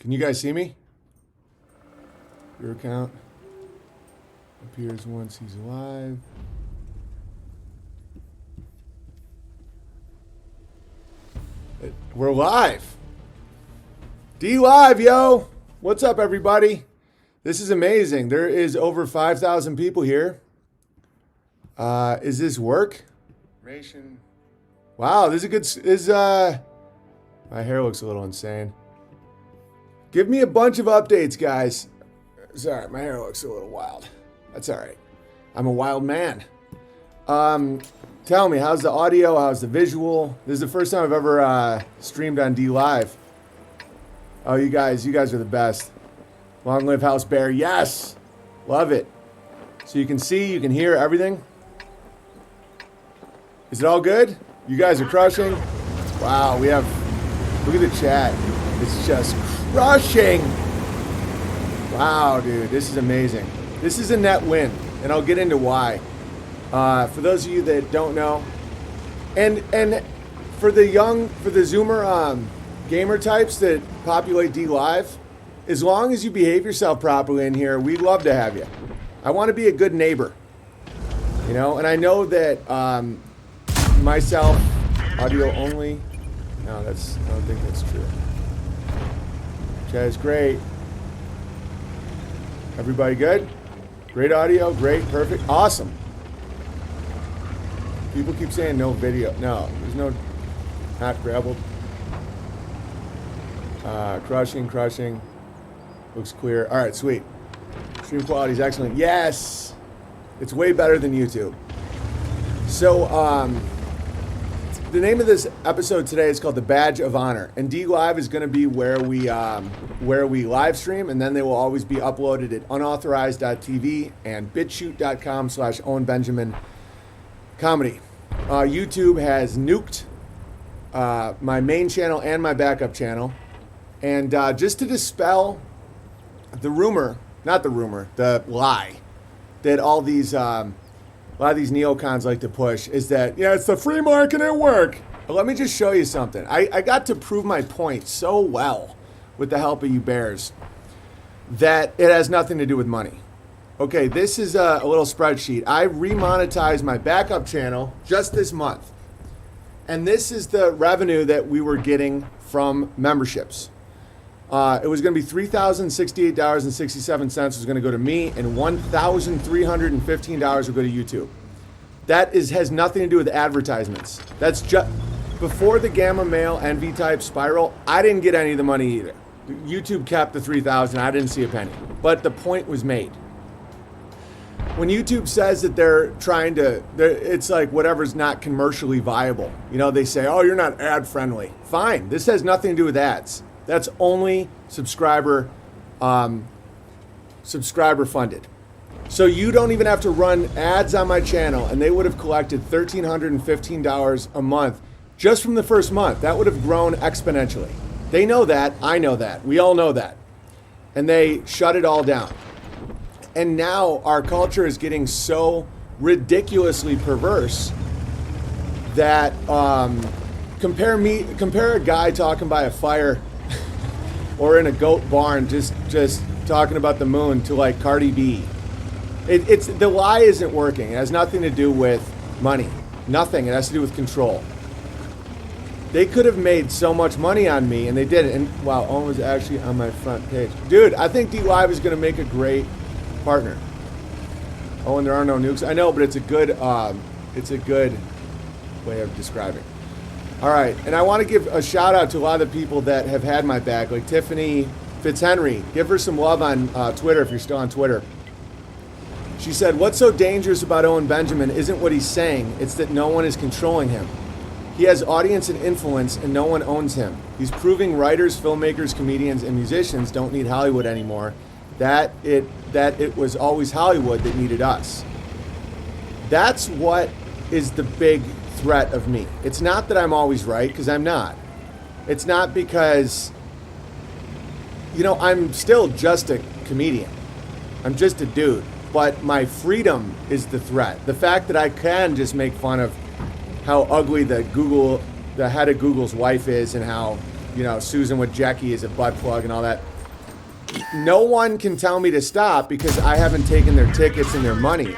Can you guys see me? Your account appears once he's live. We're live. DLive, yo. What's up, everybody? This is amazing. There is over 5,000 people here. Is this work? Wow, this is a good. My hair looks a little insane. Give me a bunch of updates, guys. Sorry, my hair looks a little wild. That's all right. I'm a wild man. Tell me, how's the audio? How's the visual? This is the first time I've ever streamed on DLive. Oh, you guys are the best. Long live House Bear. Yes! Love it. So you can see, you can hear everything. Is it all good? You guys are crushing. Wow, we have... Look at the chat. It's just crushing. Wow, dude, this is amazing. This is a net win, and I'll get into why. For those of you that don't know, and for the Zoomer gamer types that populate DLive, as long as you behave yourself properly in here, we'd love to have you. I want to be a good neighbor, you know. And I know that myself, audio only. No, I don't think that's true. Chat is great. Everybody good? Great audio, great, perfect, awesome. People keep saying no video. No, there's no, not grabbled. Crushing. Looks clear. All right, sweet. Stream quality is excellent. Yes! It's way better than YouTube. So, the name of this episode today is called The Badge of Honor. And DLive is going to be where we live stream, and then they will always be uploaded at unauthorized.tv and bitshoot.com/Owen Benjamin Comedy. YouTube has nuked my main channel and my backup channel. And just to dispel the lie that all these, a lot of these neocons like to push is that, yeah, it's the free market at work. But let me just show you something. I got to prove my point so well with the help of you bears that it has nothing to do with money. Okay, this is a little spreadsheet. I remonetized my backup channel just this month. And this is the revenue that we were getting from memberships. It was going to be $3,068.67 was going to go to me, and $1,315 will go to YouTube. That has nothing to do with advertisements. That's just before the Gamma Mail NV type spiral. I didn't get any of the money either. YouTube kept the $3,000. I didn't see a penny. But the point was made. When YouTube says that they're trying to, it's like whatever's not commercially viable. You know, they say, oh, you're not ad friendly. Fine. This has nothing to do with ads. That's only subscriber funded. So you don't even have to run ads on my channel, and they would have collected $1,315 a month just from the first month. That would have grown exponentially. They know that. I know that. We all know that. And they shut it all down. And now our culture is getting so ridiculously perverse that compare a guy talking by a fire or in a goat barn just talking about the moon to like Cardi B. It's the lie isn't working. It has nothing to do with money. Nothing. It has to do with control. They could have made so much money on me, and they didn't. And wow, Owen was actually on my front page. Dude, I think DLive is going to make a great partner. Owen, there are no nukes. I know, but it's a good way of describing. All right, and I want to give a shout out to a lot of the people that have had my back, like Tiffany Fitzhenry. Give her some love on Twitter if you're still on Twitter. She said, what's so dangerous about Owen Benjamin isn't what he's saying, it's that no one is controlling him. He has audience and influence, and no one owns him. He's proving writers, filmmakers, comedians, and musicians don't need Hollywood anymore, that it was always Hollywood that needed us. That's what is the big threat of me. It's not that I'm always right, because I'm not. It's not because, you know, I'm still just a comedian. I'm just a dude. But my freedom is the threat. The fact that I can just make fun of how ugly the head of Google's wife is, and how, you know, Susan with Jackie is a butt plug and all that. no one can tell me to stop because I haven't taken their tickets and their money.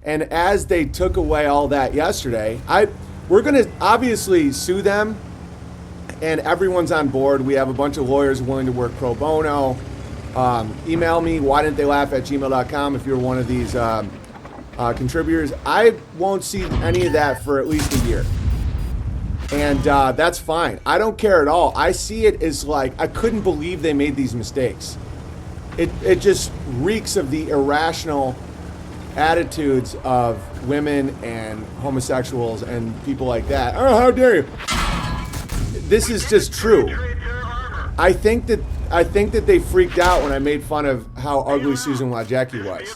And as they took away all that yesterday, we're going to obviously sue them, and everyone's on board. We have a bunch of lawyers willing to work pro bono. Email me, whydidn'ttheylaugh@gmail.com if you're one of these contributors. I won't see any of that for at least a year. And that's fine. I don't care at all. I see it as like, I couldn't believe they made these mistakes. It just reeks of the irrational attitudes of women and homosexuals and people like that. Oh, how dare you? This is just true. I think that they freaked out when I made fun of how ugly Susan Wojcicki was.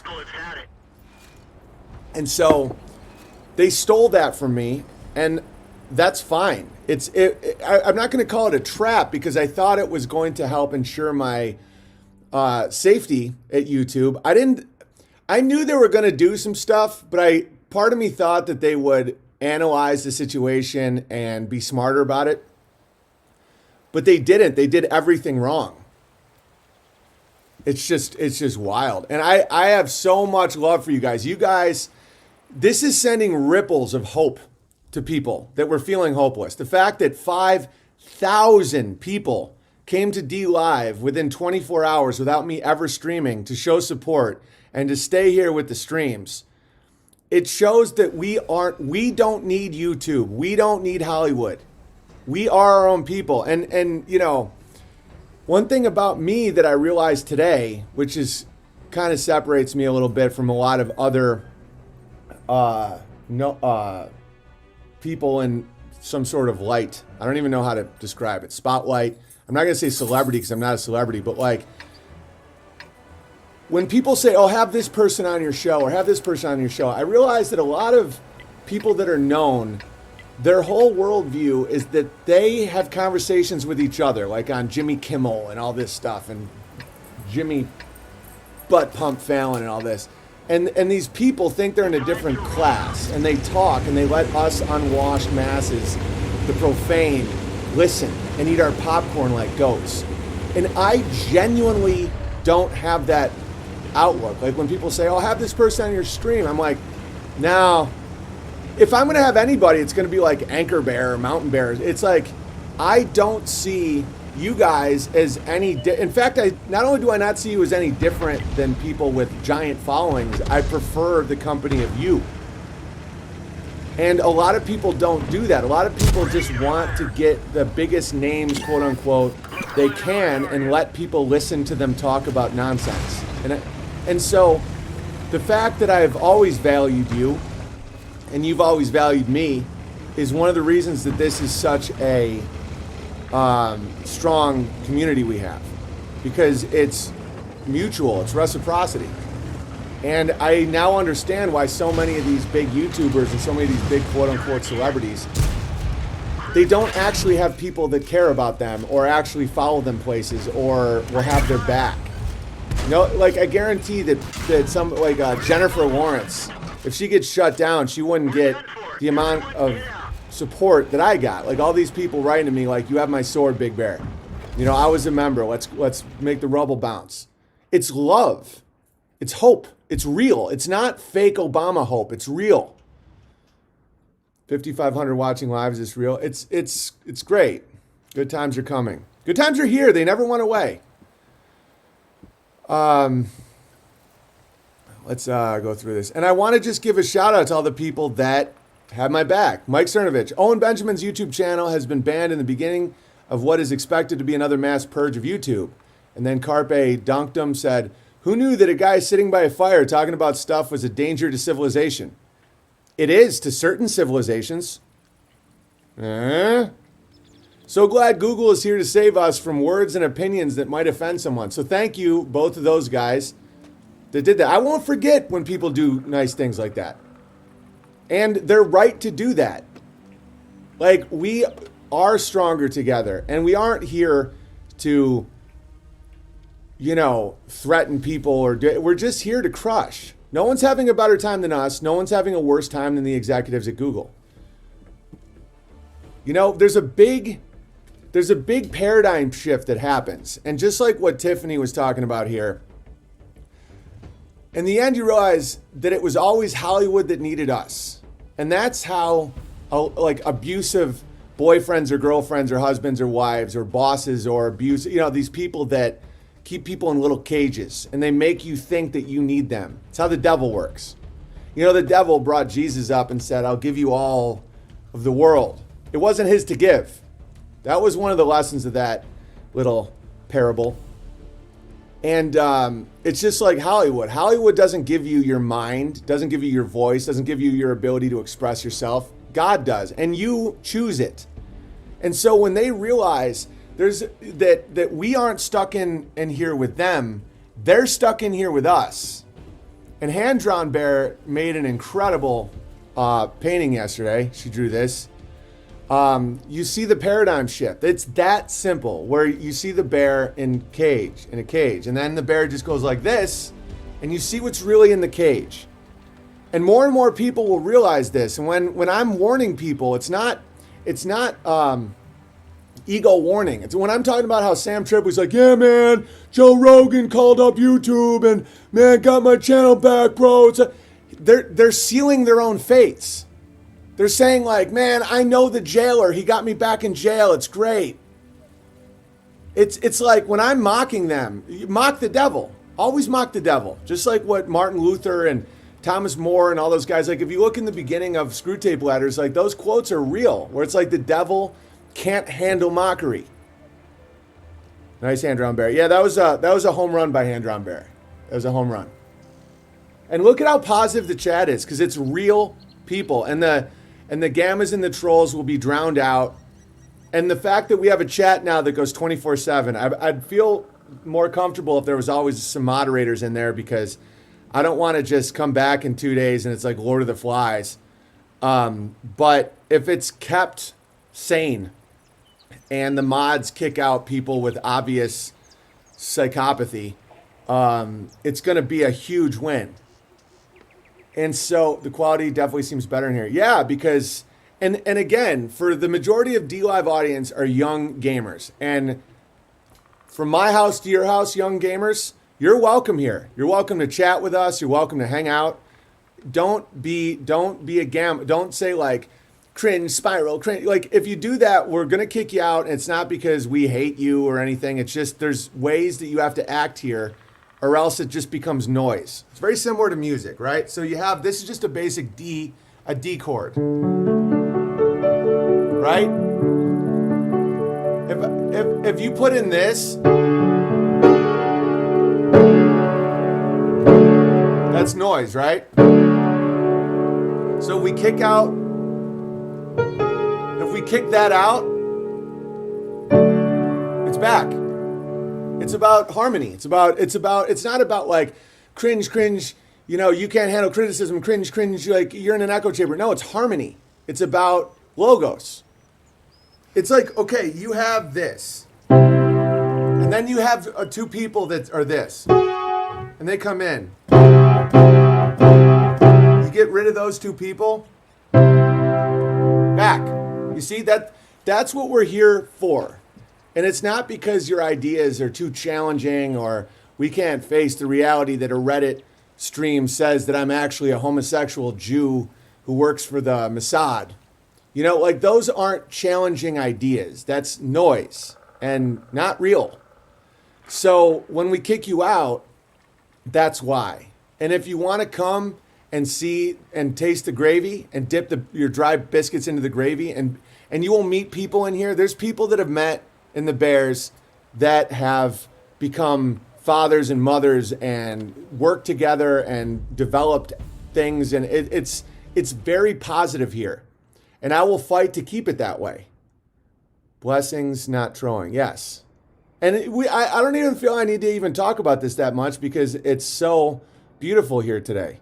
And so they stole that from me, and that's fine. I'm not going to call it a trap because I thought it was going to help ensure my safety at YouTube. I knew they were going to do some stuff, but part of me thought that they would analyze the situation and be smarter about it. But they didn't. They did everything wrong. It's just wild. And I have so much love for you guys. You guys, this is sending ripples of hope to people that were feeling hopeless. The fact that 5,000 people came to DLive within 24 hours without me ever streaming to show support and to stay here with the streams. It shows that we don't need YouTube. We don't need Hollywood. We are our own people. And you know, one thing about me that I realized today, which is kind of separates me a little bit from a lot of other people in some sort of light. I don't even know how to describe it. Spotlight. I'm not going to say celebrity because I'm not a celebrity, but like when people say, oh, have this person on your show or have this person on your show, I realize that a lot of people that are known, their whole worldview is that they have conversations with each other, like on Jimmy Kimmel and all this stuff, and Jimmy Butt Pump Fallon and all this. And these people think they're in a different class, and they talk and they let us unwashed masses, the profane, listen and eat our popcorn like goats. And I genuinely don't have that outlook. Like when people say, oh, have this person on your stream, I'm like, no. If I'm going to have anybody, it's going to be like Anchor Bear or Mountain Bears. It's like, I don't see you guys as any, in fact, not only do I not see you as any different than people with giant followings, I prefer the company of you. And a lot of people don't do that. A lot of people just want to get the biggest names, quote unquote, they can and let people listen to them talk about nonsense. And so the fact that I've always valued you and you've always valued me is one of the reasons that this is such a strong community we have, because it's mutual, it's reciprocity. And I now understand why so many of these big YouTubers and so many of these big quote-unquote celebrities, they don't actually have people that care about them or actually follow them places or will have their back. You know, like I guarantee that some, like Jennifer Lawrence, if she gets shut down, she wouldn't get the amount of support that I got. Like all these people writing to me like, you have my sword, Big Bear. You know, I was a member. Let's make the rubble bounce. It's love. It's hope. It's real. It's not fake Obama hope. It's real. 5,500 watching live. Is this real? It's great. Good times are coming. Good times are here. They never went away. Let's go through this. And I want to just give a shout out to all the people that had my back. Mike Cernovich. Owen Benjamin's YouTube channel has been banned in the beginning of what is expected to be another mass purge of YouTube. And then Carpe Dunkdom said, who knew that a guy sitting by a fire talking about stuff was a danger to civilization? It is to certain civilizations. So glad Google is here to save us from words and opinions that might offend someone. So thank you, both of those guys that did that. I won't forget when people do nice things like that. And they're right to do that. Like, we are stronger together, and we aren't here to, you know, threaten people or we're just here to crush. No one's having a better time than us. No one's having a worse time than the executives at Google. You know, there's a big there's a big paradigm shift that happens. And just like what Tiffany was talking about here, in the end, you realize that it was always Hollywood that needed us. And that's how like abusive boyfriends or girlfriends or husbands or wives or bosses or abuse, these people that keep people in little cages and they make you think that you need them. It's how the devil works. The devil brought Jesus up and said, I'll give you all of the world. It wasn't his to give. That was one of the lessons of that little parable. And it's just like Hollywood. Hollywood doesn't give you your mind, doesn't give you your voice, doesn't give you your ability to express yourself. God does, and you choose it. And so when they realize that we aren't stuck in here with them, they're stuck in here with us. And Hand Drawn Bear made an incredible painting yesterday. She drew this. You see the paradigm shift. It's that simple, where you see the bear in a cage, and then the bear just goes like this, and you see what's really in the cage. And more people will realize this. And when I'm warning people, it's not ego warning. It's when I'm talking about how Sam Tripp was like, yeah, man, Joe Rogan called up YouTube and man, got my channel back, bro. They're sealing their own fates. They're saying like, man, I know the jailer. He got me back in jail. It's great. It's like when I'm mocking them, you mock the devil. Always mock the devil. Just like what Martin Luther and Thomas More and all those guys, like if you look in the beginning of Screw Tape Letters, like those quotes are real, where it's like the devil can't handle mockery. Nice Hand Drawn Bear. Yeah, that was a home run by Hand Drawn Bear. That was a home run. And look at how positive the chat is, because it's real people, and the gammas and the trolls will be drowned out. And the fact that we have a chat now that goes 24/7, I'd feel more comfortable if there was always some moderators in there, because I don't want to just come back in 2 days and it's like Lord of the Flies. But if it's kept sane and the mods kick out people with obvious psychopathy, it's going to be a huge win. And so the quality definitely seems better in here. Yeah, because, and again, for the majority of DLive audience are young gamers. And from my house to your house, young gamers, you're welcome here. You're welcome to chat with us. You're welcome to hang out. Don't be a gamma. Don't say like cringe, spiral, cringe. Like if you do that, we're going to kick you out. And it's not because we hate you or anything. It's just there's ways that you have to act here, or else it just becomes noise. It's very similar to music, right? So you have, this is just a basic D chord, right? If you put in this, that's noise, right? So we kick out, if we kick that out, it's back. It's about harmony. It's not about like cringe, you can't handle criticism, cringe, like you're in an echo chamber. No, it's harmony. It's about logos. It's like, okay, you have this. And then you have two people that are this. And they come in. You get rid of those two people. Back. You see, that's what we're here for. And it's not because your ideas are too challenging or we can't face the reality that a Reddit stream says that I'm actually a homosexual Jew who works for the Mossad. Like those aren't challenging ideas. That's noise and not real. So when we kick you out, that's why. And if you want to come and see and taste the gravy and dip your dry biscuits into the gravy, and you will meet people in here. There's people that have met in the Bears that have become fathers and mothers and worked together and developed things. And it's very positive here. And I will fight to keep it that way. Blessings, not trolling. Yes. And I don't even feel I need to even talk about this that much because it's so beautiful here today.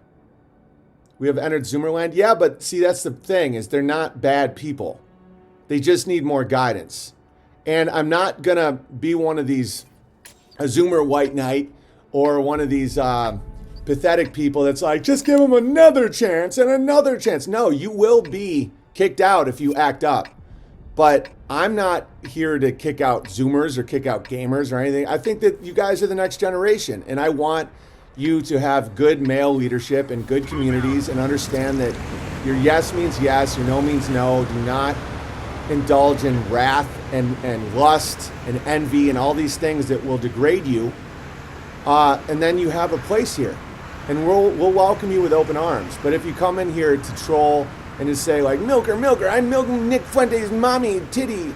We have entered Zoomerland. Yeah, but see, that's the thing, is they're not bad people. They just need more guidance. And I'm not going to be one of these, a Zoomer white knight, or one of these pathetic people that's like, just give them another chance and another chance. No, you will be kicked out if you act up. But I'm not here to kick out Zoomers or kick out gamers or anything. I think that you guys are the next generation, and I want you to have good male leadership and good communities and understand that your yes means yes, your no means no. Do not indulge in wrath and lust and envy and all these things that will degrade you. And then you have a place here, and we'll welcome you with open arms. But if you come in here to troll and to say like, milker, I'm milking Nick Fuente's mommy titty,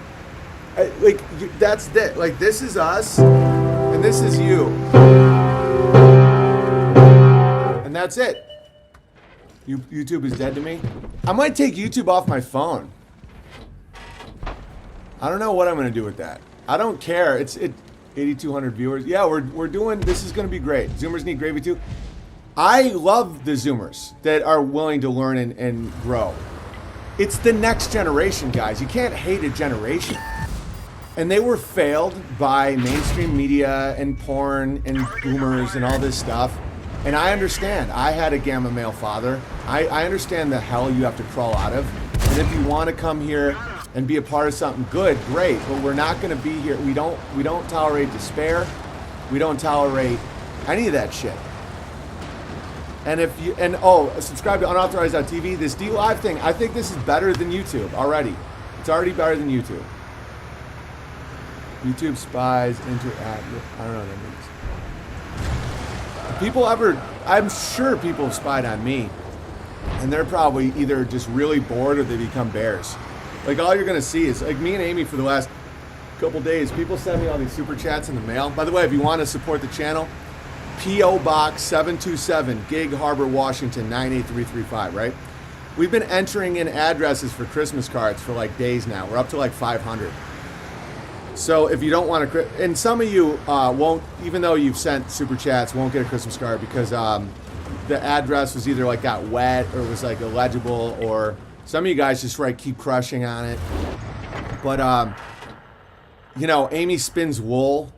that's that. Like, this is us, and this is you, and that's it. YouTube is dead to me. I might take YouTube off my phone. I don't know what I'm gonna do with that. I don't care. It's 8,200 viewers. Yeah, we're doing. This is gonna be great. Zoomers need gravy too. I love the Zoomers that are willing to learn and grow. It's the next generation, guys. You can't hate a generation. And they were failed by mainstream media and porn and boomers and all this stuff. And I understand. I had a gamma male father. I understand the hell you have to crawl out of. And if you want to come here and be a part of something good, great. But we're not going to be here. We don't tolerate despair. We don't tolerate any of that shit. And if you subscribe to unauthorized.tv, this DLive thing, I think this is better than YouTube already. It's already better than YouTube. YouTube spies interact with, I don't know what that means. I'm sure people have spied on me, and they're probably either just really bored or they become bears. Like, all you're gonna see is like me and Amy for the last couple days, people send me all these super chats in the mail. By the way, if you want to support the channel, P.O. Box 727, Gig Harbor, Washington 98335, right? We've been entering in addresses for Christmas cards for like days now. We're up to like 500. So if you don't want to, and some of you won't, even though you've sent super chats, won't get a Christmas card because the address was either like got wet or was like illegible, or some of you guys just keep crushing on it. But Amy spins wool.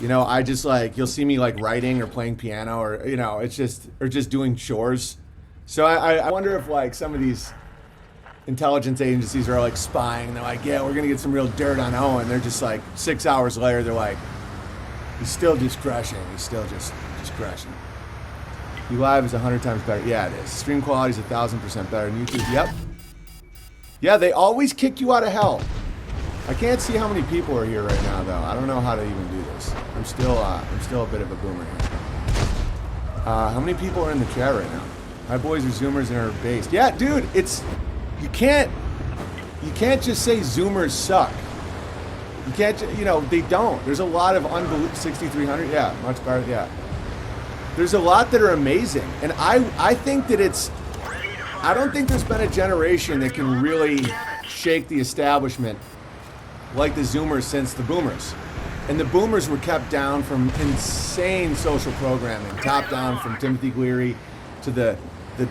I just you'll see me writing or playing piano or, it's just doing chores. So I wonder if some of these intelligence agencies are spying. And they're like, yeah, we're going to get some real dirt on Owen. They're just 6 hours later, they're like, he's still just crushing. He's still just crushing. DLive is 100 times better. Yeah, it is. Stream quality is 1,000% better than YouTube. Yep. Yeah, they always kick you out of hell. I can't see how many people are here right now, though. I don't know how to even do this. I'm still a bit of a boomer here. How many people are in the chat right now? My boys are Zoomers and are based. Yeah, dude, you can't just say Zoomers suck. You can't, they don't. There's a lot of 6,300. Yeah, much better. Yeah. There's a lot that are amazing, and I think that I don't think there's been a generation that can really shake the establishment like the Zoomers since the Boomers. And the Boomers were kept down from insane social programming, top down from Timothy Leary to the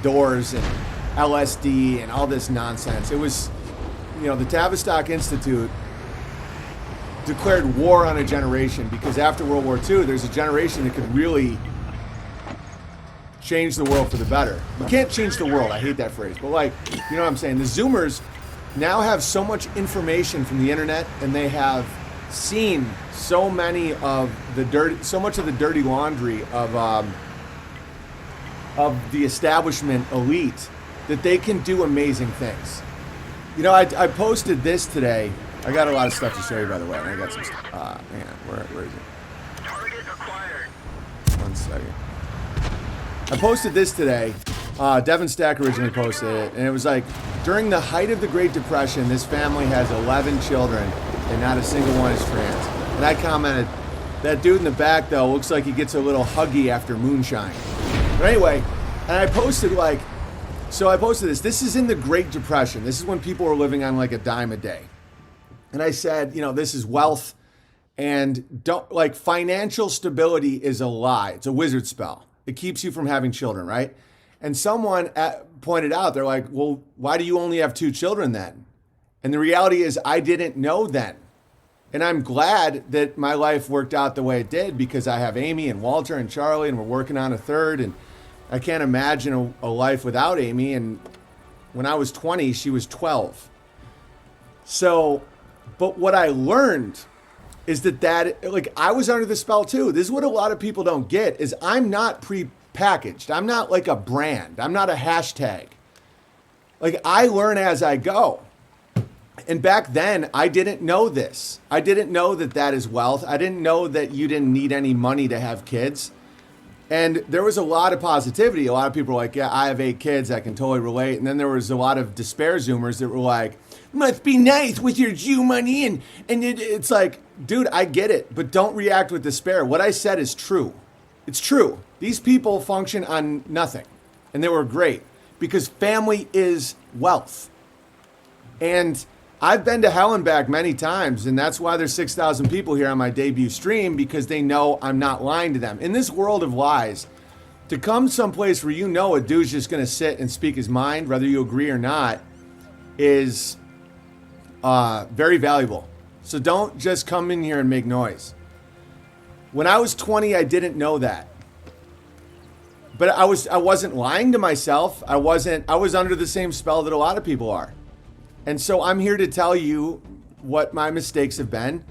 Doors and LSD and all this nonsense. It was, the Tavistock Institute declared war on a generation because after World War II, there's a generation that could really change the world for the better. You can't change the world. I hate that phrase. But you know what I'm saying? The Zoomers now have so much information from the internet, and they have seen so much of the dirty laundry of the establishment elite that they can do amazing things. I posted this today. I got a lot of stuff to show you, by the way. And I got some stuff. Hang on, where is it? Target acquired. 1 second. I posted this today. Devin Stack originally posted it, and it was during the height of the Great Depression, this family has 11 children, and not a single one is trans. And I commented, that dude in the back, though, looks like he gets a little huggy after moonshine. But anyway, and I posted so I posted this. This is in the Great Depression. This is when people were living on a dime a day. And I said, this is wealth, and financial stability is a lie. It's a wizard spell. It keeps you from having children, right? And someone pointed out, they're like, well, why do you only have 2 children then? And the reality is I didn't know then. And I'm glad that my life worked out the way it did because I have Amy and Walter and Charlie, and we're working on a third. And I can't imagine a life without Amy. And when I was 20, she was 12. So But what I learned is that like I was under the spell too. This is what a lot of people don't get is I'm not pre-packaged. I'm not like a brand. I'm not a hashtag. Like I learn as I go. And back then I didn't know this. I didn't know that is wealth. I didn't know that you didn't need any money to have kids. And there was a lot of positivity. A lot of people were like, yeah, I have 8 kids. I can totally relate. And then there was a lot of despair Zoomers that were like, must be nice with your Jew money. And it's like, dude, I get it, but don't react with despair. What I said is true. It's true. These people function on nothing. And they were great because family is wealth. And I've been to hell and back many times, and that's why there's 6,000 people here on my debut stream, because they know I'm not lying to them. In this world of lies, to come someplace where you know a dude's just going to sit and speak his mind, whether you agree or not, is very valuable. So don't just come in here and make noise. When I was 20, I didn't know that. But I wasn't lying to myself. I was under the same spell that a lot of people are. And so I'm here to tell you what my mistakes have been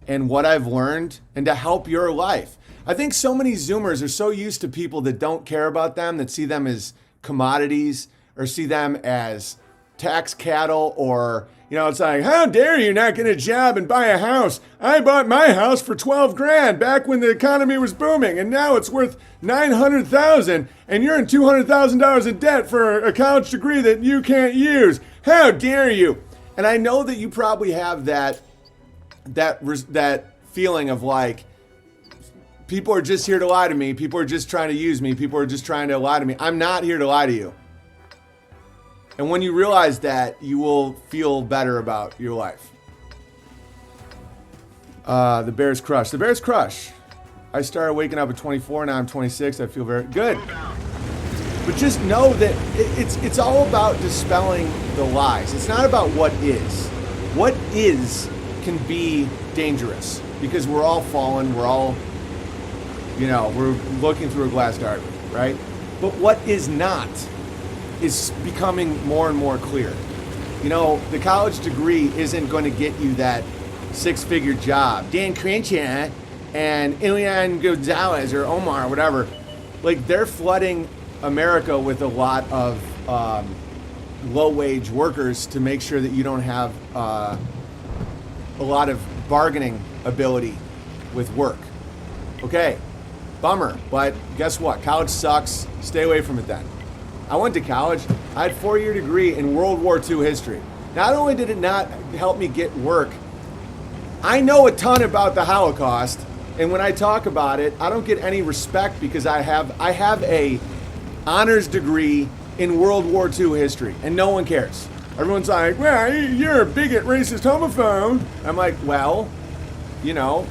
and what I've learned and to help your life. I think so many Zoomers are so used to people that don't care about them, that see them as commodities or see them as tax cattle, or, you know, it's like, how dare you not get a job and buy a house? I bought my house for 12 grand back when the economy was booming, and now it's worth 900,000, and you're in $200,000 in debt for a college degree that you can't use. How dare you? And I know that you probably have that feeling of like, people are just here to lie to me. People are just trying to use me. People are just trying to lie to me. I'm not here to lie to you. And when you realize that, you will feel better about your life. The Bears crush. The Bears crush. I started waking up at 24. Now I'm 26. I feel very good. But just know that it's all about dispelling the lies. It's not about what is. What is can be dangerous because we're all fallen. We're all, you know, we're looking through a glass darkly, right? But what is not is becoming more and more clear. You know, the college degree isn't going to get you that 6-figure job. Dan Crenshaw and Elian Gonzalez or Omar or whatever, like they're flooding America with a lot of low-wage workers to make sure that you don't have a lot of bargaining ability with work. Okay, bummer, but guess what? College sucks. Stay away from it then. I went to college. I had a 4-year degree in World War II history. Not only did it not help me get work, I know a ton about the Holocaust, and when I talk about it, I don't get any respect because I have a honors degree in World War II history, and no one cares. Everyone's like, well, you're a bigot, racist, homophobe. I'm like, well, you know,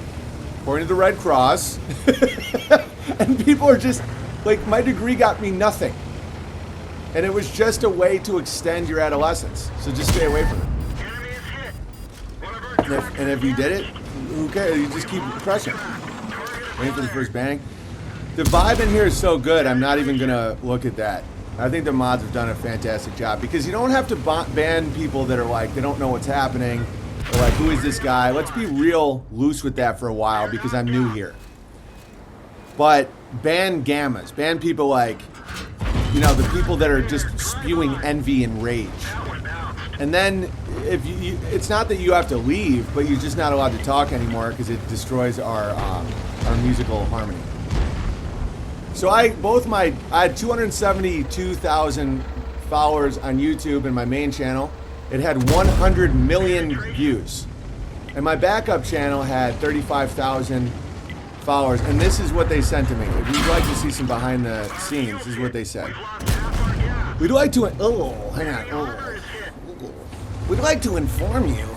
according to the Red Cross. And people are just like, my degree got me nothing. And it was just a way to extend your adolescence. So just stay away from it. And if you did it, who cares? You just keep crushing. Waiting for the first bang. The vibe in here is so good, I'm not even going to look at that. I think the mods have done a fantastic job because you don't have to ban people that are like, they don't know what's happening. They're like, who is this guy? Let's be real loose with that for a while because I'm new here. But ban gammas. Ban people like, you know, the people that are just spewing envy and rage. And then if you it's not that you have to leave, but you're just not allowed to talk anymore because it destroys our musical harmony. So I had 272,000 followers on YouTube in my main channel. It had 100 million views. And my backup channel had 35,000 followers. And this is what they sent to me. If you'd like to see some behind the scenes, this is what they said. We'd like to We'd like to inform you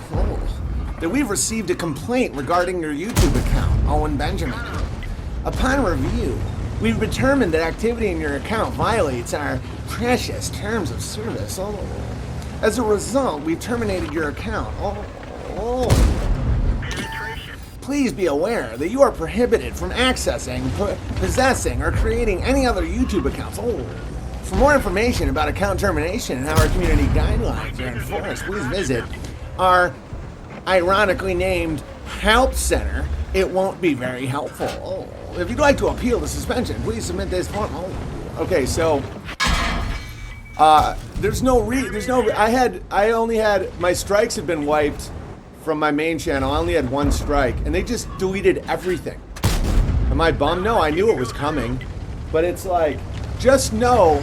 that we've received a complaint regarding your YouTube account, Owen Benjamin. Upon review, we've determined that activity in your account violates our precious terms of service. As a result, we've terminated your account. Please be aware that you are prohibited from accessing, possessing, or creating any other YouTube accounts. For more information about account termination and how our community guidelines are enforced, please visit our ironically named Help Center, it won't be very helpful. Oh, if you'd like to appeal the suspension, please submit this form. Oh. Okay, so I only had, my strikes had been wiped from my main channel. I only had one strike, and they just deleted everything. Am I bummed? No, I knew it was coming, but it's like, just know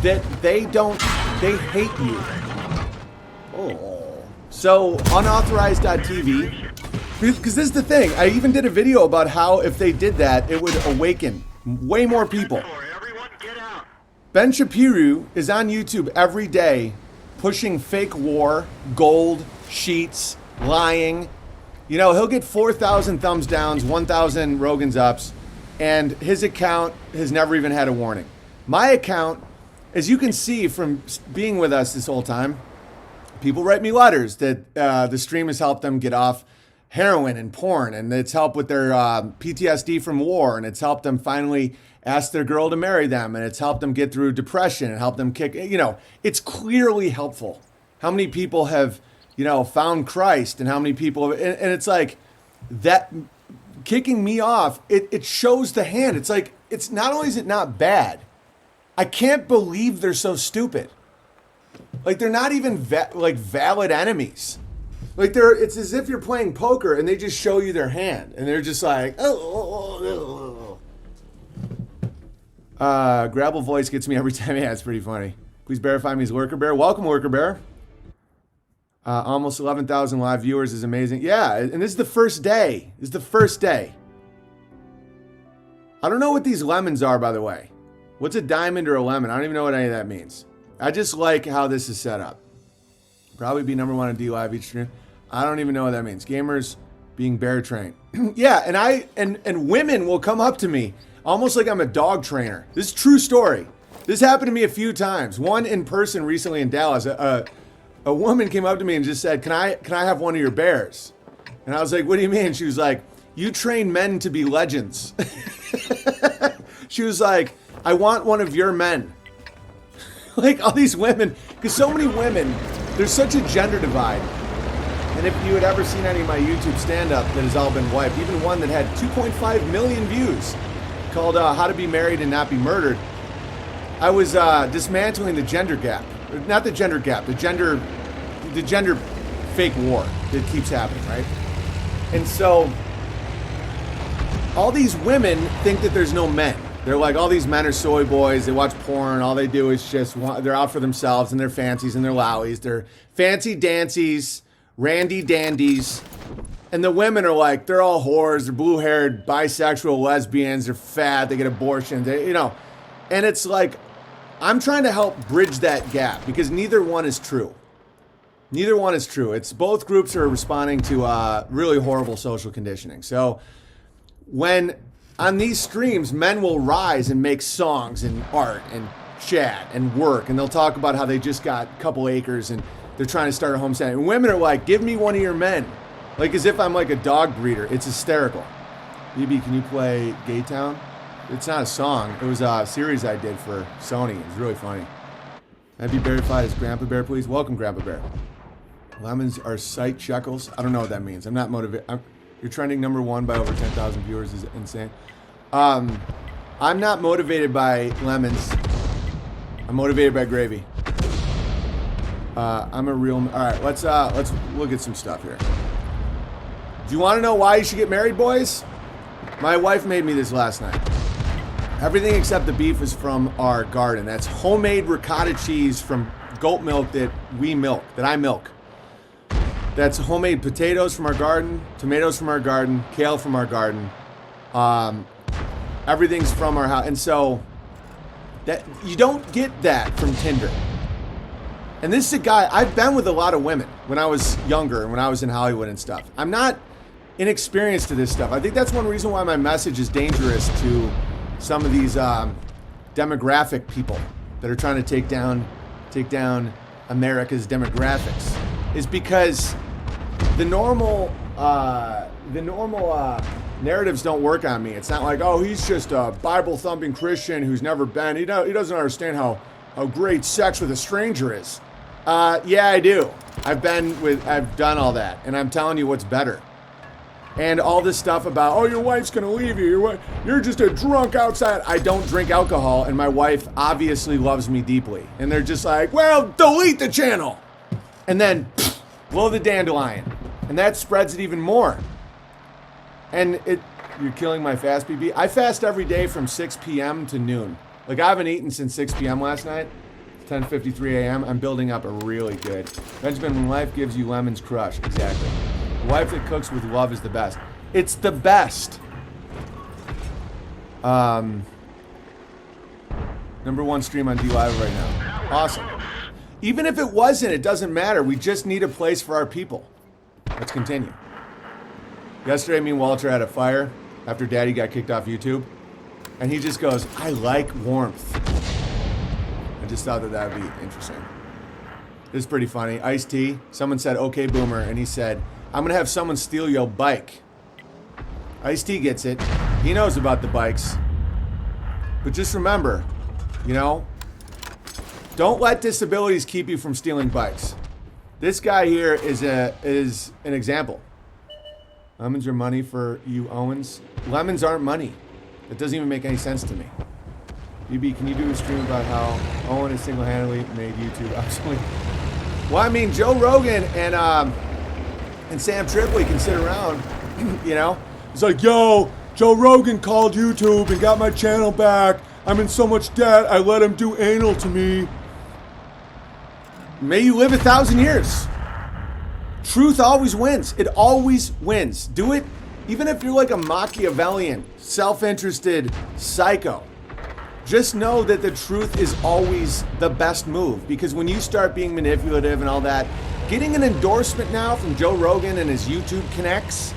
that they hate you. Oh. So, unauthorized.tv, because this is the thing, I even did a video about how if they did that, it would awaken way more people. Ben Shapiro is on YouTube every day pushing fake war, gold, sheets, lying. You know, he'll get 4,000 thumbs downs, 1,000 Rogan's ups, and his account has never even had a warning. My account, as you can see from being with us this whole time, people write me letters that the stream has helped them get off heroin and porn, and it's helped with their PTSD from war, and it's helped them finally ask their girl to marry them, and it's helped them get through depression and help them kick, you know, it's clearly helpful. How many people have, you know, found Christ, and how many people, and it's like, that kicking me off, it shows the hand. It's like, it's not only is it not bad, I can't believe they're so stupid. Like, they're not even valid enemies. Like, it's as if you're playing poker and they just show you their hand, and they're just like, Grabble voice gets me every time. Yeah, it's pretty funny. Please verify me as Worker Bear. Welcome, Worker Bear. Almost 11,000 live viewers is amazing. Yeah, and this is the first day. This is the first day. I don't know what these lemons are, by the way. What's a diamond or a lemon? I don't even know what any of that means. I just like how this is set up. Probably be number one on DLive each stream. I don't even know what that means. Gamers being bear trained. Yeah, and women will come up to me almost like I'm a dog trainer. This is a true story. This happened to me a few times. One in person recently in Dallas. A woman came up to me and just said, can I have one of your bears? And I was like, what do you mean? She was like, you train men to be legends. She was like, I want one of your men. Like, all these women, because so many women, there's such a gender divide. And if you had ever seen any of my YouTube stand-up that has all been wiped, even one that had 2.5 million views called How to Be Married and Not Be Murdered, I was dismantling the gender gap. Not the gender gap, the gender fake war that keeps happening, right? And so all these women think that there's no men. They're like, all these men are soy boys. They watch porn. All they do is just, they're out for themselves and their fancies and their lowies. They're fancy dancies, randy dandies. And the women are like, they're all whores. They're blue-haired, bisexual, lesbians. They're fat. They get abortions. They, you know. And it's like, I'm trying to help bridge that gap because neither one is true. Neither one is true. It's both groups are responding to really horrible social conditioning. So when on these streams, men will rise and make songs and art and chat and work, and they'll talk about how they just got a couple acres and they're trying to start a homestead. And women are like, give me one of your men. Like as if I'm like a dog breeder. It's hysterical. BB, can you play Gay Town? It's not a song. It was a series I did for Sony. It was really funny. I'd be verified as Grandpa Bear, please. Welcome, Grandpa Bear. Lemons are sight shekels. I don't know what that means. I'm not motivated. You're trending number one by over 10,000 viewers is insane. I'm not motivated by lemons. I'm motivated by gravy. I'm a real. All right, let's look at some stuff here. Do you want to know why you should get married, boys? My wife made me this last night. Everything except the beef is from our garden. That's homemade ricotta cheese from goat milk that I milk. That's homemade potatoes from our garden, tomatoes from our garden, kale from our garden. Everything's from our house. And so that you don't get that from Tinder. And this is a guy, I've been with a lot of women when I was younger and when I was in Hollywood and stuff. I'm not inexperienced to this stuff. I think that's one reason why my message is dangerous to some of these demographic people that are trying to take down America's demographics, is because the normal narratives don't work on me. It's not like, oh, he's just a Bible-thumping Christian who's never he doesn't understand how great sex with a stranger is. Yeah, I do. I've done all that, and I'm telling you what's better. And all this stuff about, oh, your wife's gonna leave you. You're just a drunk outside. I don't drink alcohol, and my wife obviously loves me deeply. And they're just like, well, delete the channel. And then blow the dandelion. And that spreads it even more. And you're killing my fast, BB. I fast every day from 6 p.m. to noon. Like, I haven't eaten since 6 p.m. last night. 10:53 a.m. I'm building up a really good. Benjamin, when life gives you lemons, crush. Exactly. A wife that cooks with love is the best. It's the best. Number one stream on DLive right now. Awesome. Even if it wasn't, it doesn't matter. We just need a place for our people. Let's continue. Yesterday, me and Walter had a fire after Daddy got kicked off YouTube. And he just goes, I like warmth. I just thought that would be interesting. This is pretty funny. Ice-T, someone said, okay, Boomer. And he said, I'm going to have someone steal your bike. Ice-T gets it. He knows about the bikes. But just remember, you know, don't let disabilities keep you from stealing bikes. This guy here is an example. Lemons are money for you, Owens. Lemons aren't money. That doesn't even make any sense to me. BB, can you do a stream about how Owen has single-handedly made YouTube obsolete? Well, I mean, Joe Rogan and Sam Tripoli can sit around, you know? It's like, yo, Joe Rogan called YouTube and got my channel back. I'm in so much debt, I let him do anal to me. May you live 1,000 years. Truth always wins. It always wins. Do it, even if you're like a Machiavellian, self-interested psycho. Just know that the truth is always the best move, because when you start being manipulative and all that, getting an endorsement now from Joe Rogan and his YouTube connects,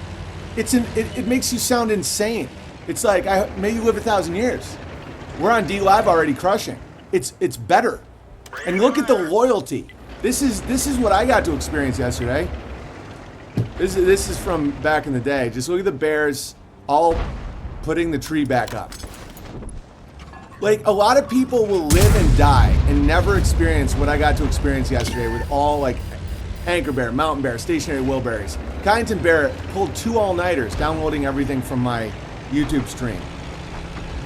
it makes you sound insane. It's like, may you live 1,000 years. We're on DLive already crushing. It's better. And look at the loyalty. This is what I got to experience yesterday. This is from back in the day. Just look at the bears all putting the tree back up. Like, a lot of people will live and die and never experience what I got to experience yesterday with all, like, Anchor Bear, Mountain Bear, Stationary Wilburys. Kyneton Bear pulled 2 all-nighters downloading everything from my YouTube stream.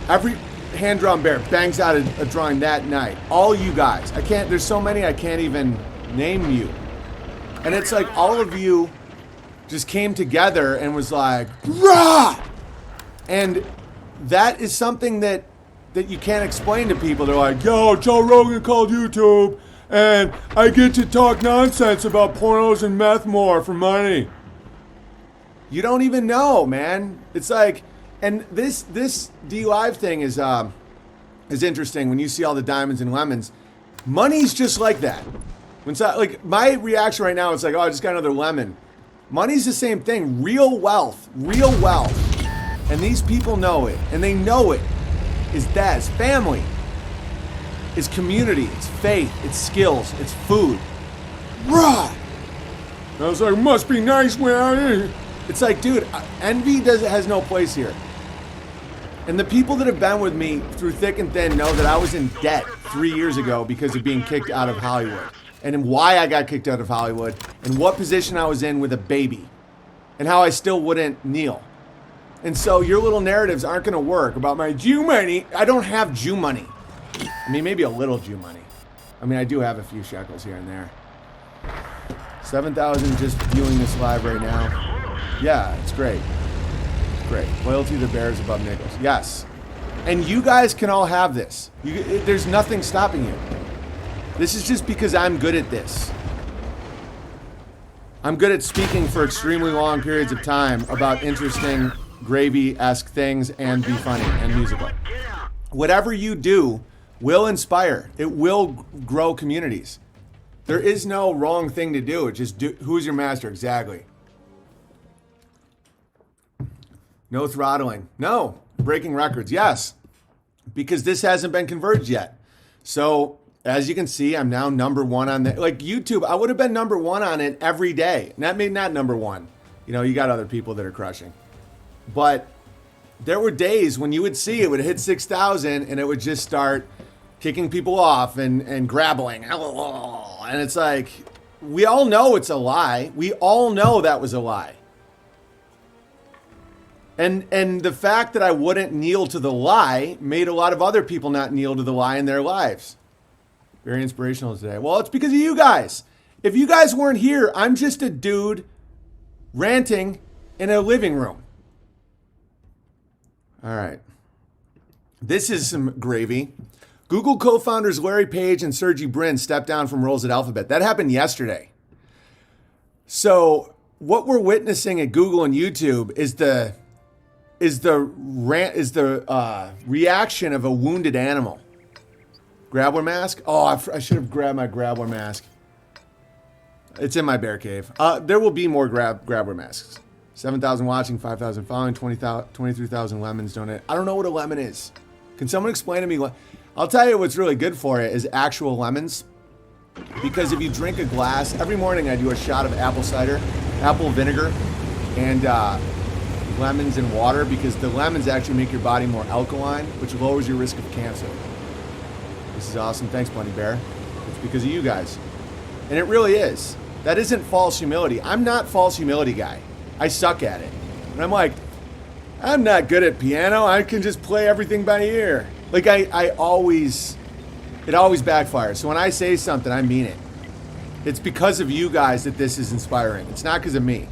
Every Hand Drum Bear bangs out a drawing that night. All you guys. There's so many I can't even name you. And it's like all of you just came together and was like, rah! And that is something that you can't explain to people. They're like, yo, Joe Rogan called YouTube, and I get to talk nonsense about pornos and meth more for money. You don't even know, man. It's like, and this DLive thing is interesting when you see all the diamonds and lemons. Money's just like that. Like, my reaction right now is like, oh, I just got another lemon. Money's the same thing. Real wealth. And these people know it, and they know it. Is that, it's family, it's community, it's faith, it's skills, it's food. Right. I was like, must be nice where I eat. It's like, dude, envy has no place here. And the people that have been with me through thick and thin know that I was in debt 3 years ago because of being kicked out of Hollywood. And why I got kicked out of Hollywood, and what position I was in with a baby, and how I still wouldn't kneel. And so your little narratives aren't going to work about my Jew money. I don't have Jew money. I mean, maybe a little Jew money. I mean, I do have a few shekels here and there. 7,000 just viewing this live right now. Yeah, it's great. It's great. Loyalty to the Bears above Nichols. Yes. And you guys can all have this. There's nothing stopping you. This is just because I'm good at this. I'm good at speaking for extremely long periods of time about interesting gravy-esque things and be funny and musical. Whatever you do will inspire. It will grow communities. There is no wrong thing to do. It's just who's your master? Exactly. No throttling. No. Breaking records. Yes. Because this hasn't been converged yet. So as you can see, I'm now number 1 on the, like, YouTube. I would have been number 1 on it every day. Not maybe not number 1. You know, you got other people that are crushing. But there were days when you would see it would hit 6,000 and it would just start kicking people off and grabbling. And it's like, we all know it's a lie. We all know that was a lie. And the fact that I wouldn't kneel to the lie made a lot of other people not kneel to the lie in their lives. Very inspirational today. Well, it's because of you guys. If you guys weren't here, I'm just a dude ranting in a living room. All right. This is some gravy. Google co-founders Larry Page and Sergey Brin stepped down from roles at Alphabet. That happened yesterday. So what we're witnessing at Google and YouTube is the reaction of a wounded animal. Grabbler mask? Oh, I should have grabbed my Grabbler mask. It's in my bear cave. There will be more Grabbler masks. 7,000 watching, 5,000 following, 23,000 lemons donated. I don't know what a lemon is. Can someone explain to me? I'll tell you what's really good for it is actual lemons. Because if you drink a glass, every morning I do a shot of apple cider, apple vinegar, and lemons and water, because the lemons actually make your body more alkaline, which lowers your risk of cancer. This is awesome. Thanks, Bunny Bear. It's because of you guys. And it really is. That isn't false humility. I'm not false humility guy. I suck at it. And I'm like, I'm not good at piano. I can just play everything by ear. Like it always backfires. So when I say something, I mean it. It's because of you guys that this is inspiring. It's not because of me.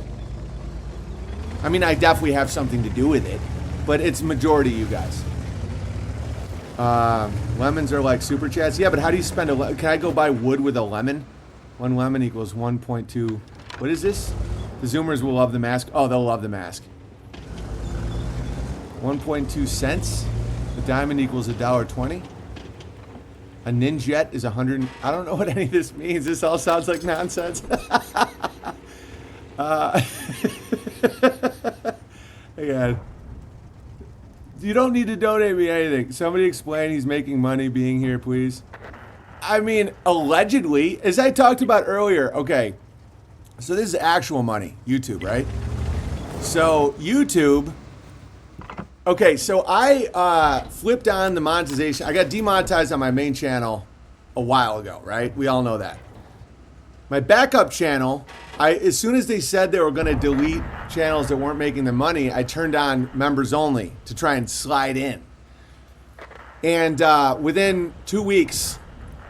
I mean, I definitely have something to do with it, but it's majority you guys. Lemons are like super chats. Yeah, but how do you spend can I go buy wood with a lemon? 1 lemon equals 1.2. What is this? The Zoomers will love the mask. Oh, they'll love the mask. 1.2 cents. A diamond equals $1.20. A ninjet is 100. I don't know what any of this means. This all sounds like nonsense. Again, you don't need to donate me anything. Somebody explain he's making money being here, please. I mean, allegedly, as I talked about earlier. Okay, so this is actual money. YouTube, right? So YouTube. Okay, so I flipped on the monetization. I got demonetized on my main channel a while ago, right? We all know that. My backup channel, as soon as they said they were going to delete channels that weren't making them money, I turned on members only to try and slide in. And within 2 weeks,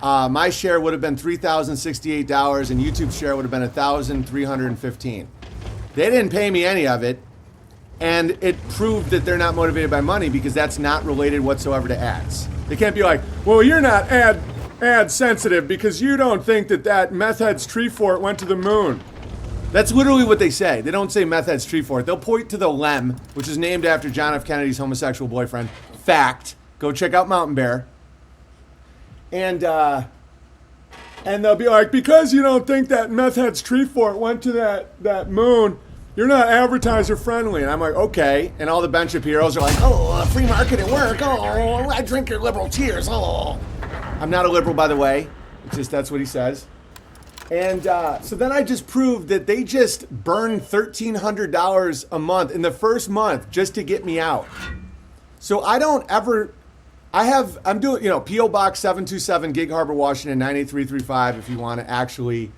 my share would have been $3,068, and YouTube's share would have been $1,315. They didn't pay me any of it. And it proved that they're not motivated by money because that's not related whatsoever to ads. They can't be like, well, you're not ad sensitive because you don't think that meth head's tree fort went to the moon. That's literally what they say. They don't say meth head's tree fort. They'll point to the Lem, which is named after John F. Kennedy's homosexual boyfriend. Fact. Go check out Mountain Bear. And they'll be like, because you don't think that meth head's tree fort went to that moon, you're not advertiser friendly. And I'm like, okay. And all the bench of heroes are like, oh, free market at work. Oh, I drink your liberal tears. Oh, I'm not a liberal, by the way. It's just that's what he says. And so then I just proved that they just burned $1,300 a month in the first month just to get me out. So I'm doing, P.O. Box 727, Gig Harbor, Washington, 98335. If you want to actually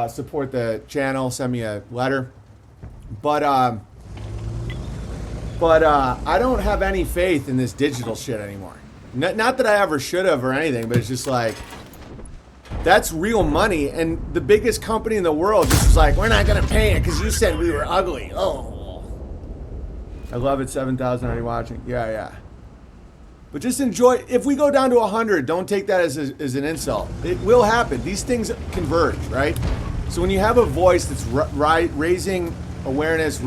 support the channel, send me a letter. But I don't have any faith in this digital shit anymore. Not that I ever should have or anything, but it's just like, that's real money. And the biggest company in the world just was like, we're not going to pay it because you said we were ugly. Oh. I love it, 7,000 already watching. Yeah. But just enjoy. If we go down to 100, don't take that as an insult. It will happen. These things converge, right? So when you have a voice that's raising awareness,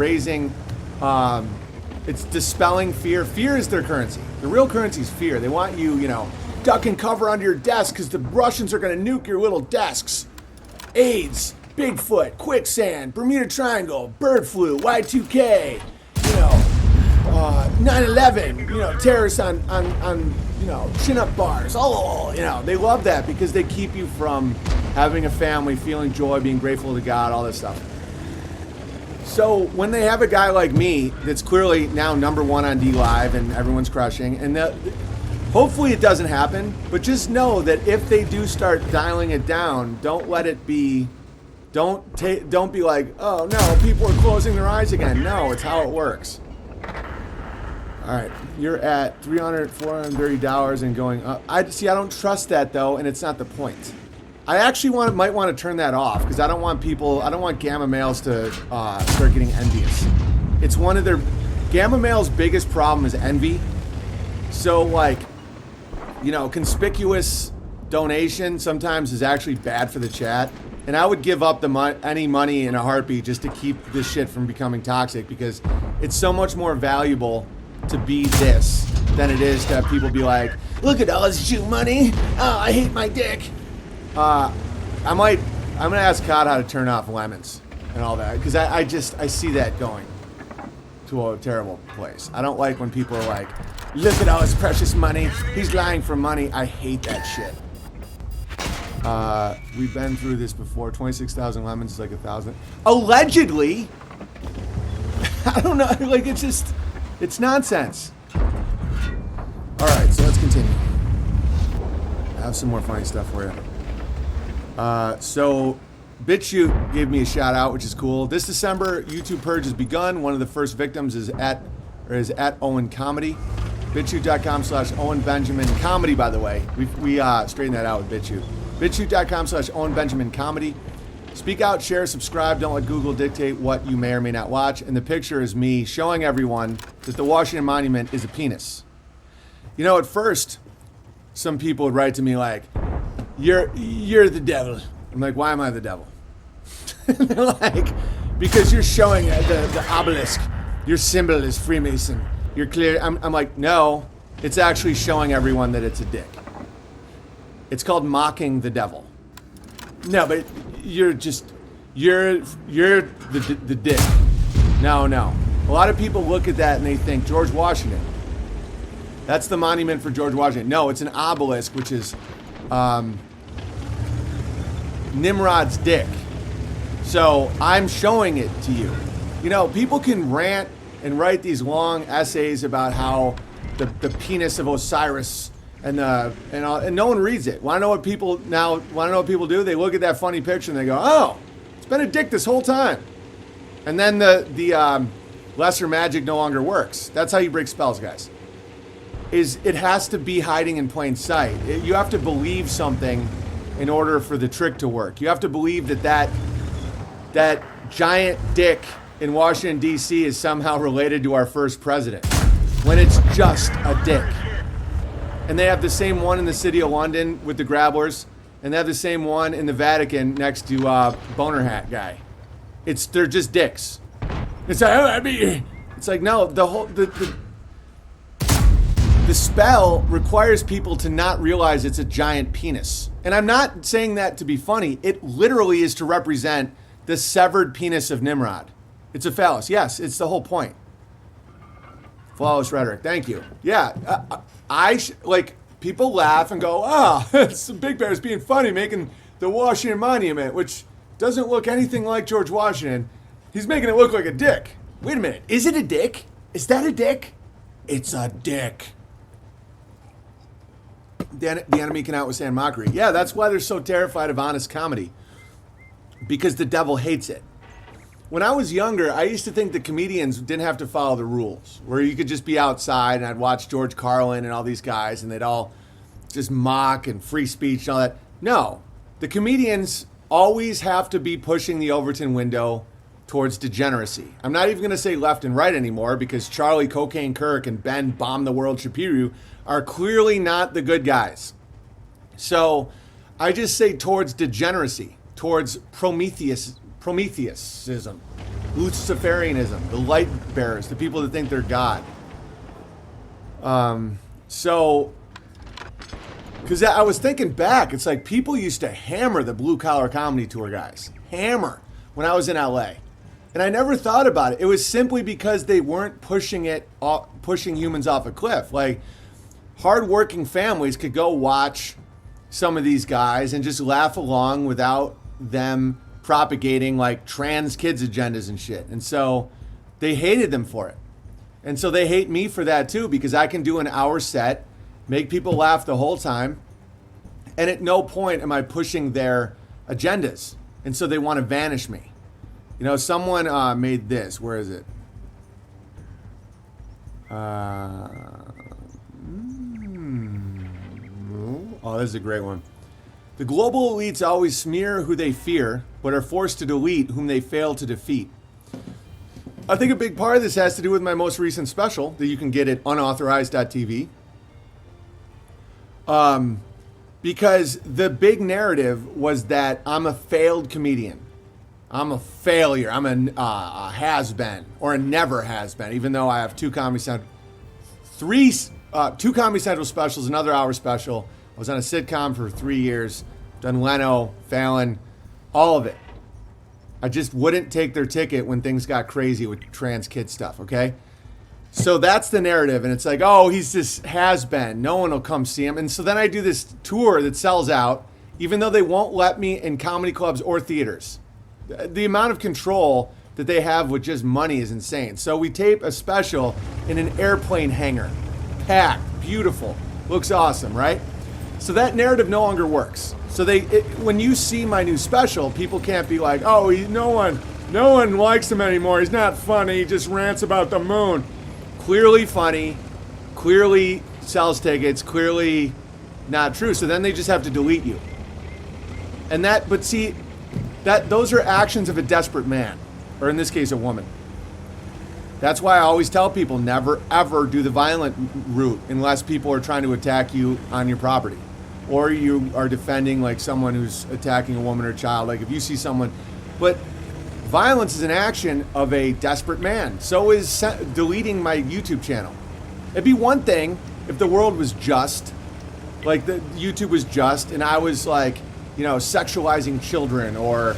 it's dispelling fear. Fear is their currency. The real currency is fear. They want you, duck and cover under your desk because the Russians are going to nuke your little desks. AIDS, Bigfoot, quicksand, Bermuda Triangle, bird flu, Y2K, 9/11, terrorists on chin-up bars. Oh, they love that because they keep you from having a family, feeling joy, being grateful to God, all this stuff. So when they have a guy like me that's clearly now #1 on DLive and everyone's crushing, and hopefully it doesn't happen, but just know that if they do start dialing it down, don't let it be Don't be like, oh no, people are closing their eyes again. No, it's how it works. All right, you're at $430 and going up. I don't trust that though, and it's not the point. I actually might want to turn that off because I don't want gamma males to start getting envious. It's one of their gamma males' biggest problem is envy. So like, conspicuous donation sometimes is actually bad for the chat. And I would give up any money in a heartbeat just to keep this shit from becoming toxic because it's so much more valuable to be this than it is to have people be like, look at all this Jew money. Oh, I hate my dick. I'm gonna ask Cod how to turn off lemons and all that because I see that going to a terrible place. I don't like when people are like, look at all his precious money. He's lying for money. I hate that shit. We've been through this before. 26,000 lemons is like 1,000. Allegedly. I don't know. Like, it's nonsense. All right, so let's continue. I have some more funny stuff for you. So BitChute gave me a shout out, which is cool. This December, YouTube Purge has begun. One of the first victims is at Owen Comedy. BitChute.com/Owen Benjamin Comedy, by the way. We straightened that out with BitChute. BitChute.com/Owen Benjamin Comedy. Speak out, share, subscribe. Don't let Google dictate what you may or may not watch. And the picture is me showing everyone that the Washington Monument is a penis. At first, some people would write to me like, You're the devil. I'm like, why am I the devil? They're like, because you're showing the obelisk. Your symbol is Freemason. You're clear. I'm like, no, it's actually showing everyone that it's a dick. It's called mocking the devil. No, but you're the dick. No. A lot of people look at that and they think George Washington. That's the monument for George Washington. No, it's an obelisk, which is Nimrod's dick. So I'm showing it to you. People can rant and write these long essays about how the penis of Osiris and no one reads it. Want to know what people do? They look at that funny picture and they go, "Oh, it's been a dick this whole time." And then the lesser magic no longer works. That's how you break spells, guys. It has to be hiding in plain sight. You have to believe something in order for the trick to work. You have to believe that giant dick in Washington, D.C. is somehow related to our first president, when it's just a dick. And they have the same one in the city of London with the Grabblers, and they have the same one in the Vatican next to Boner Hat guy. They're just dicks. It's like, no, the spell requires people to not realize it's a giant penis. And I'm not saying that to be funny. It literally is to represent the severed penis of Nimrod. It's a phallus. Yes, it's the whole point. Flawless rhetoric. Thank you. Yeah, people laugh and go, it's Big Bear's being funny, making the Washington Monument, which doesn't look anything like George Washington. He's making it look like a dick. Wait a minute. Is it a dick? Is that a dick? It's a dick. The enemy can out saying mockery. Yeah, that's why they're so terrified of honest comedy. Because the devil hates it. When I was younger, I used to think the comedians didn't have to follow the rules, where you could just be outside and I'd watch George Carlin and all these guys and they'd all just mock and free speech and all that. No, the comedians always have to be pushing the Overton window towards degeneracy. I'm not even going to say left and right anymore because Charlie Cocaine Kirk and Ben Bomb the World Shapiro are clearly not the good guys. So I just say towards degeneracy, towards Prometheusism, Luciferianism, the light bearers, the people that think they're God. Because I was thinking back, it's like people used to hammer the blue collar comedy tour guys. Hammer. When I was in LA. And I never thought about it. It was simply because they weren't pushing humans off a cliff. Like, hardworking families could go watch some of these guys and just laugh along without them propagating like trans kids agendas and shit. And so they hated them for it. And so they hate me for that too, because I can do an hour set, make people laugh the whole time, and at no point am I pushing their agendas. And so they want to vanish me. You know, someone made this. Where is it? Oh, this is a great one. The global elites always smear who they fear, but are forced to delete whom they fail to defeat. I think a big part of this has to do with my most recent special that you can get at unauthorized.tv. Because the big narrative was that I'm a failed comedian. I'm a failure. I'm a has-been or a never has-been, even though I have two Comedy Central specials, another hour special. I was on a sitcom for 3 years, done Leno, Fallon, all of it. I just wouldn't take their ticket when things got crazy with trans kid stuff, okay? So that's the narrative, and it's like, oh, he's just has-been. No one will come see him. And so then I do this tour that sells out, even though they won't let me in comedy clubs or theaters. The amount of control that they have with just money is insane. So we tape a special in an airplane hangar. Packed, beautiful, looks awesome, right? So that narrative no longer works. So when you see my new special, people can't be like, oh, no one likes him anymore. He's not funny. He just rants about the moon. Clearly funny, clearly sells tickets, clearly not true. So then they just have to delete you. And those are actions of a desperate man, or in this case, a woman. That's why I always tell people never, ever do the violent route unless people are trying to attack you on your property. Or you are defending like someone who's attacking a woman or child. Like if you see someone, but violence is an action of a desperate man. So is deleting my YouTube channel. It'd be one thing if the world was just, like the YouTube was just, and I was like, you know, sexualizing children or,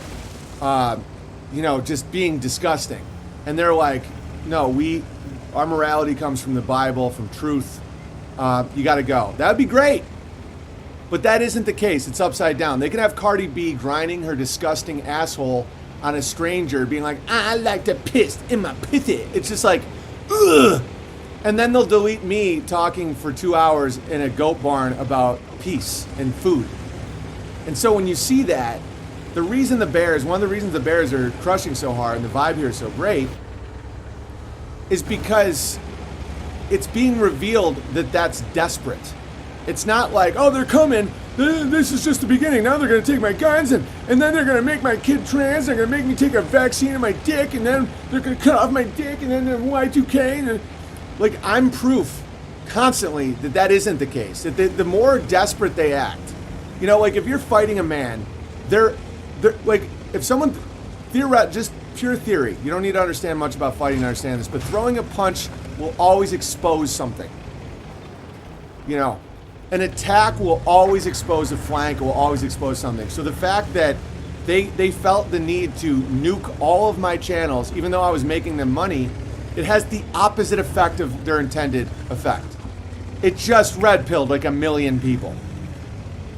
you know, just being disgusting. And they're like, no, our morality comes from the Bible, from truth. You got to go. That would be great. But that isn't the case. It's upside down. They can have Cardi B grinding her disgusting asshole on a stranger, being like, I like to piss in my pissy. It's just like, ugh. And then they'll delete me talking for 2 hours in a goat barn about peace and food. And so when you see that, one of the reasons the Bears are crushing so hard and the vibe here is so great is because it's being revealed that that's desperate. It's not like, oh, they're coming. This is just the beginning. Now they're going to take my guns and then they're going to make my kid trans. They're going to make me take a vaccine in my dick and then they're going to cut off my dick and then Y2K. And like, I'm proof constantly that isn't the case. That the more desperate they act, you know, like if you're fighting a man, they're like, if someone, just pure theory, you don't need to understand much about fighting to understand this, but throwing a punch will always expose something. You know, an attack will always expose a flank, will always expose something. So the fact that they felt the need to nuke all of my channels, even though I was making them money, it has the opposite effect of their intended effect. It just red-pilled like 1 million people.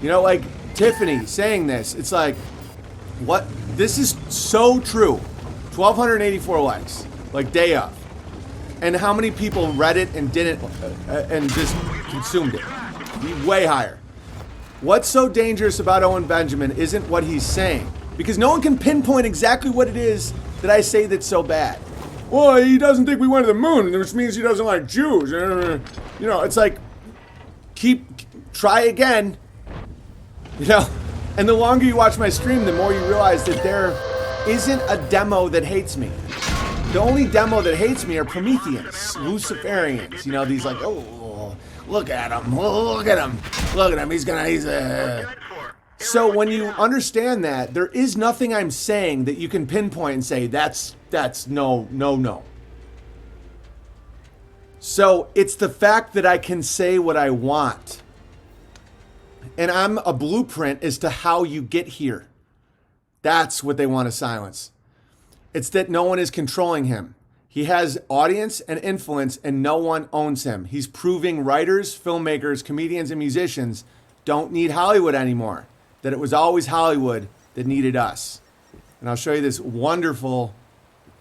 You know, like Tiffany saying this, it's like, what? This is so true. 1,284 likes, like day of. And how many people read it and didn't, and just consumed it? Way higher. What's so dangerous about Owen Benjamin isn't what he's saying, because no one can pinpoint exactly what it is that I say that's so bad. Well, he doesn't think we went to the moon, which means he doesn't like Jews. You know, it's like, try again. You know, and the longer you watch my stream, the more you realize that there isn't a demo that hates me. The only demo that hates me are Prometheans, Luciferians. You know, these like, oh, look at him, look at him, look at him. He's So when you understand that, there is nothing I'm saying that you can pinpoint and say, that's no. So it's the fact that I can say what I want. And I'm a blueprint as to how you get here. That's what they want to silence. It's that no one is controlling him. He has audience and influence and no one owns him. He's proving writers, filmmakers, comedians, and musicians don't need Hollywood anymore. That it was always Hollywood that needed us. And I'll show you this wonderful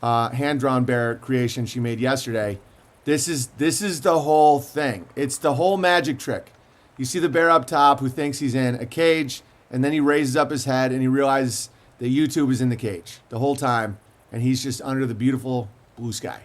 hand-drawn bear creation she made yesterday. This is the whole thing. It's the whole magic trick. You see the bear up top who thinks he's in a cage, and then he raises up his head and he realizes that YouTube is in the cage the whole time, and he's just under the beautiful blue sky.